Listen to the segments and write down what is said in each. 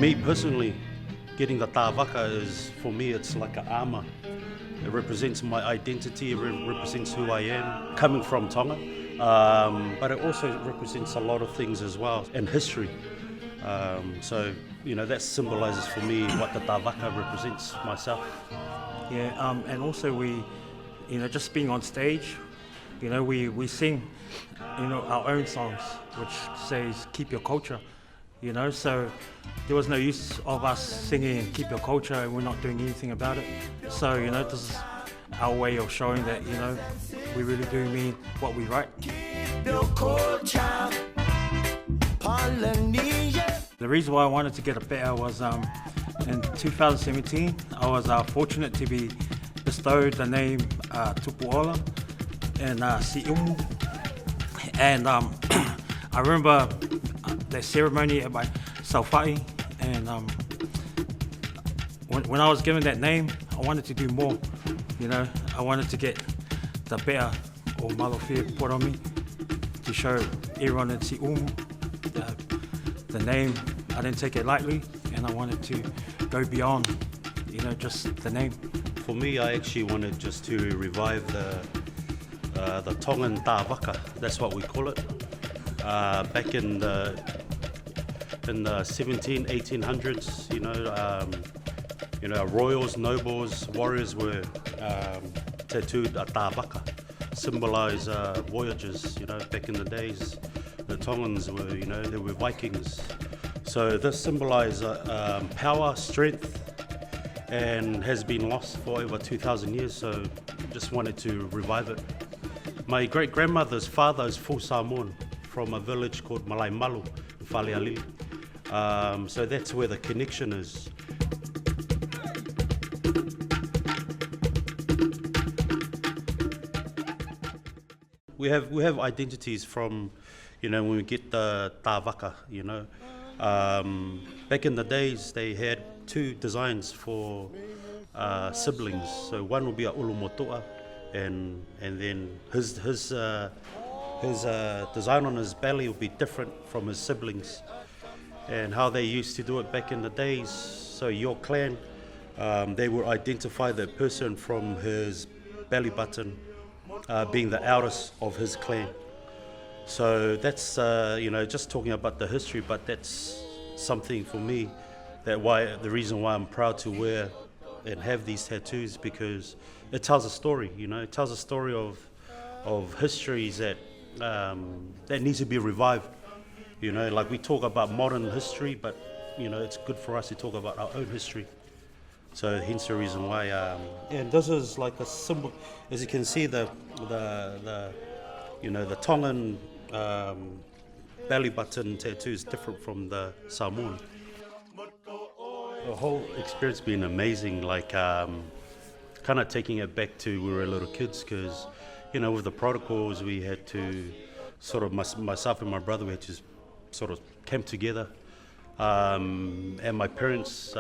me personally, getting the tā Vaka is, for me, it's like an armor. It represents my identity, it represents who I am, coming from Tonga. But it also represents a lot of things as well, and history. So, that symbolizes for me what the tā Vaka represents myself. Yeah, and also we, just being on stage, we sing, our own songs, which says keep your culture, so there was no use of us singing keep your culture and we're not doing anything about it. So, this is our way of showing that, we really do mean what we write. The reason why I wanted to get a better was in 2017, I was fortunate to be bestowed the name Tupuola and Si'umu. And I remember the ceremony at my Sauwha'i, and when I was given that name, I wanted to do more. I wanted to get the better or malawhia poromi to show everyone in Si'umu the name. I didn't take it lightly, and I wanted to go beyond, just the name. For me, I actually wanted just to revive the Tongan Vaka. That's what we call it. Back in the 1800s, royals, nobles, warriors were tattooed a Vaka, symbolize voyages. Back in the days, the Tongans were, they were Vikings. So this symbolizes power, strength, and has been lost for over 2,000 years. So just wanted to revive it. My great-grandmother's father is full Samoan from a village called Malai Malu in Whalealili. So that's where the connection is. We have identities from, when we get the tā Vaka, Back in the days, they had two designs for siblings. So one will be a ulumotoa, and then his design on his belly will be different from his siblings. And how they used to do it back in the days, so your clan, they would identify the person from his belly button being the eldest of his clan. So that's, just talking about the history, but that's something for me, the reason why I'm proud to wear and have these tattoos, because it tells a story, it tells a story of histories that needs to be revived. Like we talk about modern history, but it's good for us to talk about our own history. So hence the reason why, and this is like a symbol, as you can see, the Tongan belly button tattoo is different from the Samoan. The whole experience has been amazing, like kind of taking it back to we were little kids, because with the protocols we had to sort of, myself and my brother, we had to sort of camp together, and my parents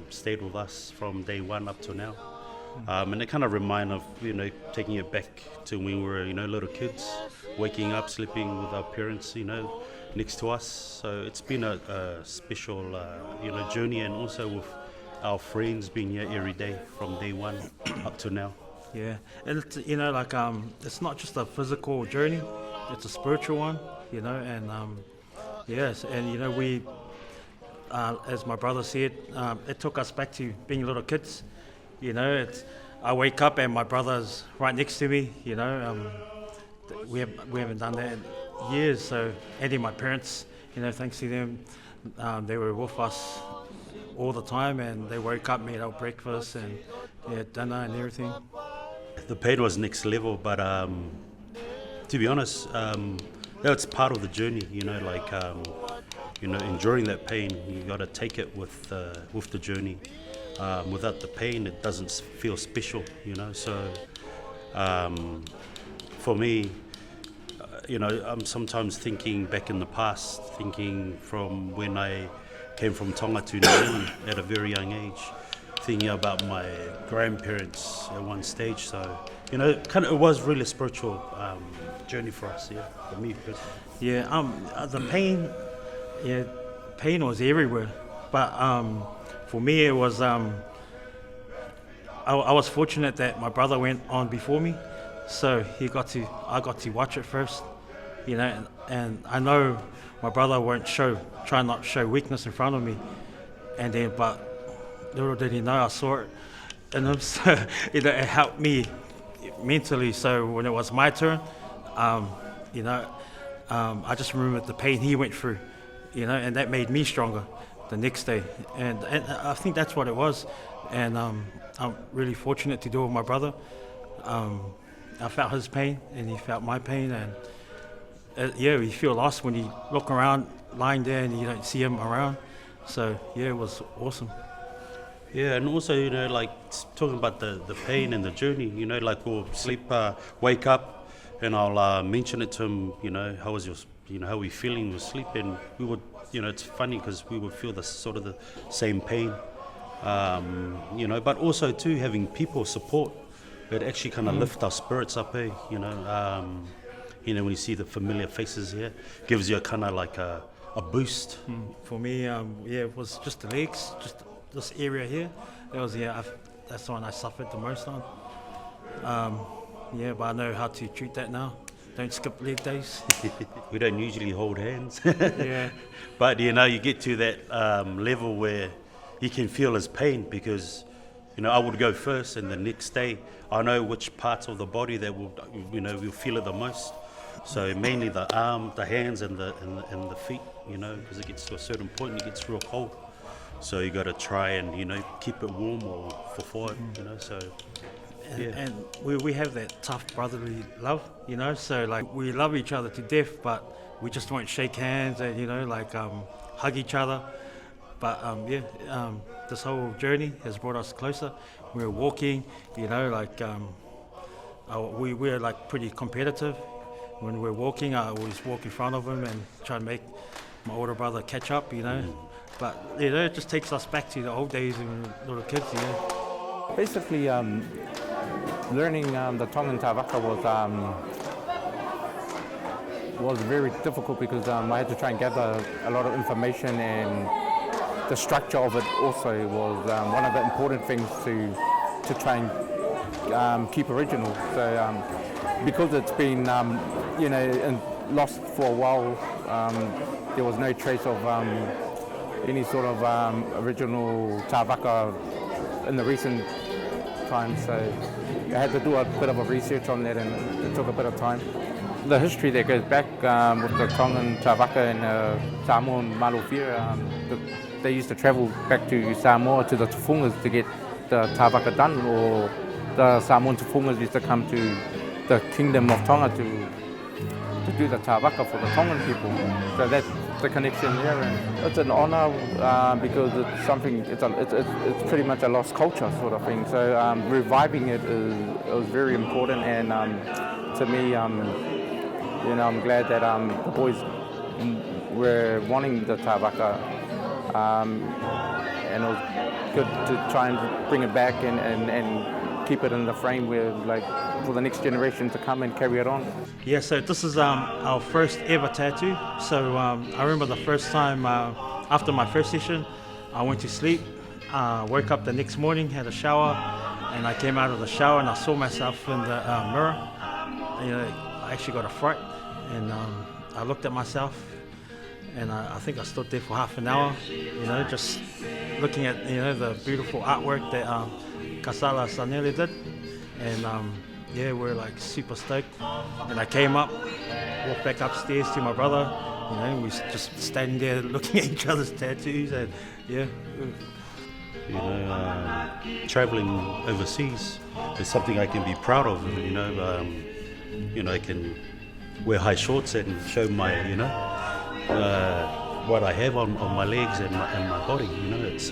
stayed with us from day one up to now. And it kind of remind of, taking it back to when we were, little kids, waking up, sleeping with our parents, next to us. So it's been a special, journey, and also with our friends being here every day from day one up to now. Yeah, and it's, it's not just a physical journey, it's a spiritual one, and yes, and we, as my brother said, it took us back to being little kids. I wake up and my brother's right next to me. We haven't done that in years. So, and my parents, thanks to them, they were with us all the time, and they woke up, made our breakfast and dinner and everything. The pain was next level, but to be honest, that's part of the journey. Enduring that pain, you got to take it with the journey. Without the pain, it doesn't feel special, So, for me, I'm sometimes thinking back in the past, thinking from when I came from Tonga to New Zealand at a very young age, thinking about my grandparents at one stage. So, it was really a spiritual journey for us, for me personally. Yeah, the pain, pain was everywhere. But for me, it was I was fortunate that my brother went on before me, so I got to watch it first, you know. And I know my brother won't try not show weakness in front of me, and then but little did he know I saw it, and so you know it helped me mentally. So when it was my turn, you know, I just remembered the pain he went through, you know, and that made me stronger the next day. And I think that's what it was. And I'm really fortunate to do it with my brother. I felt his pain, and he felt my pain, and yeah, you feel lost when you look around, lying there, and you don't see him around. So yeah, it was awesome. Yeah, and also, you know, like talking about the pain and the journey, you know, like we'll wake up, and I'll mention it to him, you know, how was your, you know, how we feeling with sleep, and we would, you know, it's funny because we would feel the sort of the same pain, you know, but also too having people support that actually kind of lift our spirits up, you know, when you see the familiar faces here, gives you a kind of like a boost. For me, yeah, it was just the legs, just this area here. That was that's the one I suffered the most on. Yeah, but I know how to treat that now. Don't skip leg days. We don't usually hold hands. Yeah. But you know, you get to that level where you can feel his pain, because you know I would go first, and the next day I know which parts of the body that will, you know, we'll feel it the most. So mainly the arm, the hands, and the feet, you know, because it gets to a certain point and it gets real cold. So you got to try and, you know, keep it warm or for you know. So yeah. And we have that tough brotherly love, you know. So like we love each other to death, but we just won't shake hands and, you know, like hug each other. But this whole journey has brought us closer. We're walking, you know, like we're like pretty competitive. When we're walking, I always walk in front of him and try and make my older brother catch up, you know. But you know, it just takes us back to the old days when we were little kids, you know. Basically, learning the Tongan Vaka was very difficult because I had to try and gather a lot of information, and the structure of it also was one of the important things to try and keep original. So because it's been you know, lost for a while, there was no trace of any sort of original Vaka in the recent times. So I had to do a bit of a research on that, and it took a bit of time. The history that goes back with the Tongan Vaka and Samoan Malofia, they used to travel back to Samoa, to the Tufungas, to get the Vaka done, or the Samoan Tufungas used to come to the Kingdom of Tonga to do the Vaka for the Tongan people. So that's the connection there, and it's an honour because it's something. It's pretty much a lost culture sort of thing. So reviving it was very important, and to me, you know, I'm glad that the boys were wanting the Vaka, and it was good to try and bring it back and keep it in the frame where, like, for the next generation to come and carry it on. Yeah, so this is our first ever tattoo. So I remember the first time after my first session, I went to sleep, woke up the next morning, had a shower, and I came out of the shower and I saw myself in the mirror. You know, I actually got a fright, and I looked at myself, and I think I stood there for half an hour, you know, just looking at, you know, the beautiful artwork that Kasala Sanele did, and yeah, we're like super stoked. And I came up, walked back upstairs to my brother, you know, we was just standing there looking at each other's tattoos, and yeah. You know, traveling overseas is something I can be proud of. You know, I can wear high shorts and show my, you know, what I have on my legs and my body. You know, it's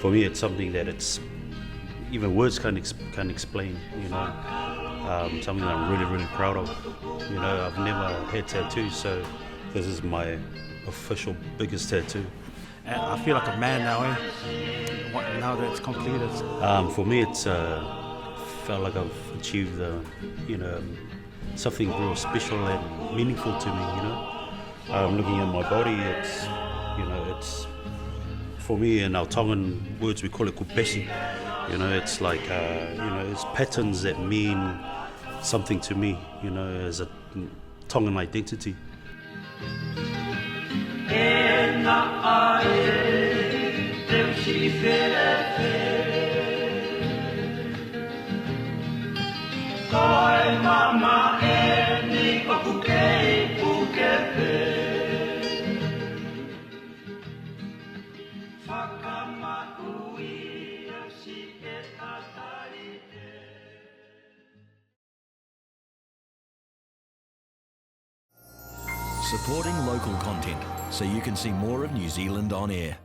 for me, it's something that it's even words can't explain. You know, something that I'm really, really proud of. You know, I've never had tattoos, so this is my official biggest tattoo. And I feel like a man now, now that it's completed. For me, it's felt like I've achieved, you know, something real special and meaningful to me. You know, looking at my body, You know, it's, for me, in our Tongan words, we call it kupesi. You know, it's like, you know, it's patterns that mean something to me, you know, as a Tongan identity. Supporting local content so you can see more of New Zealand on air.